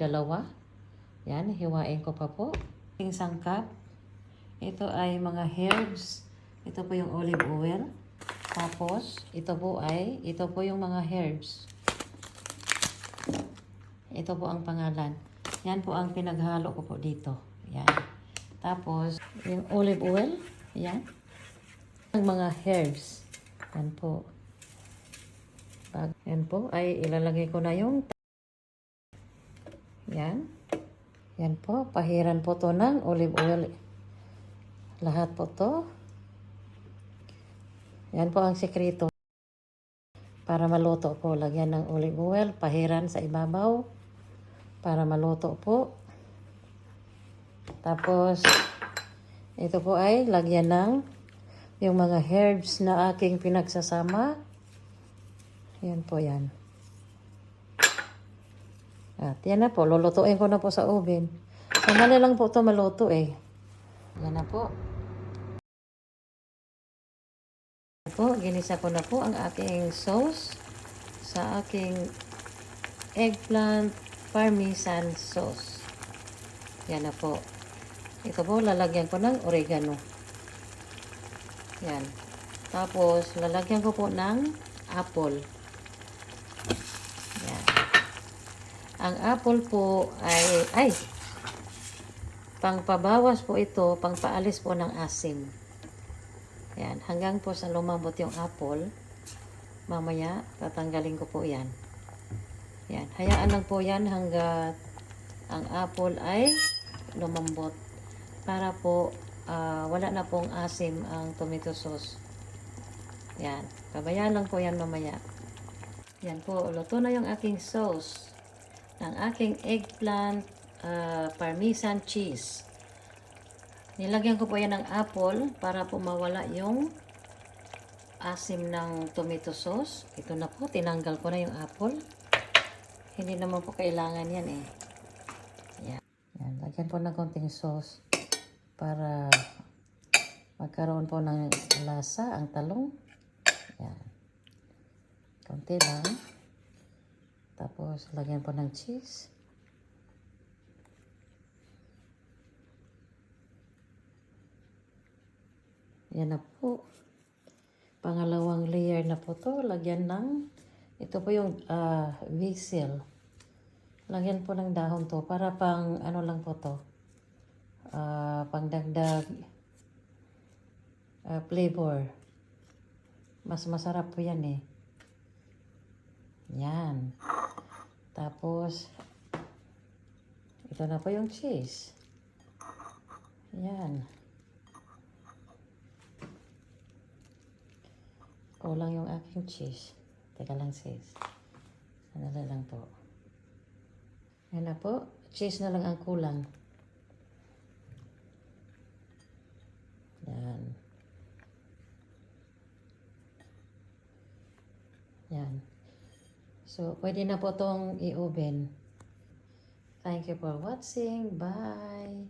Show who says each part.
Speaker 1: Dalawa. Yan, hiwain ko pa po. Yung sangkap. Ito ay mga herbs. Ito po yung olive oil. Tapos, ito po yung mga herbs. Ito po ang pangalan. Yan po ang pinaghalo ko po dito. Yan. Tapos, yung olive oil. Yan. Ang mga herbs. Yan po. Yan po ay ilalagay ko na yung yan. Yan po. Pahiran po to ng olive oil. Lahat po to. Yan po ang sekreto. Para maluto po. Lagyan ng olive oil. Pahiran sa ibabaw. Para maluto po. Tapos, ito po ay lagyan ng yung mga herbs na aking pinagsasama. Yan po yan. At yan na po. Lulutuin ko na po sa oven. Sandali lang po ito maluto eh. Yan na po. Ginisa ko na po ang aking sauce sa aking eggplant parmesan sauce. Yan na po. Ito po, lalagyan ko ng oregano. Yan. Tapos, lalagyan ko po ng apple. Yan. Ang apple po ay pangpabawas po ito, pangpaalis po ng asim. Yan. Hanggang po sa lumambot yung apple. Mamaya, tatanggalin ko po yan. Yan. Hayaan lang po yan hanggat ang apple ay lumambot. Para po wala na pong asim ang tomato sauce. Yan. Pabayaan lang po yan mamaya. Yan po. Luto na yung aking sauce ng aking eggplant parmesan cheese. Nilagyan ko po yan ng apple para po mawala yung asim ng tomato sauce. Ito na po. Tinanggal ko na yung apple. Hindi naman po kailangan yan eh. Yan. Yan. Lagyan po ng konting sauce para magkaroon po ng lasa ang talong. Yan. Konti lang. Tapos, lagyan po ng cheese. Yan na po. Pangalawang layer na po to. Lagyan ng, ito po yung basil. Lagyan po ng dahon to. Para pang, ano lang po to. Pangdagdag flavor. Mas masarap po yan eh. Yan. Tapos, ito na po yung cheese. Yan. Kulang yung aking cheese. Teka lang sis. Sandali lang po. Yan na po. Cheese na lang ang kulang. Yan. Yan. So, pwede na po itong i-oven. Thank you for watching. Bye!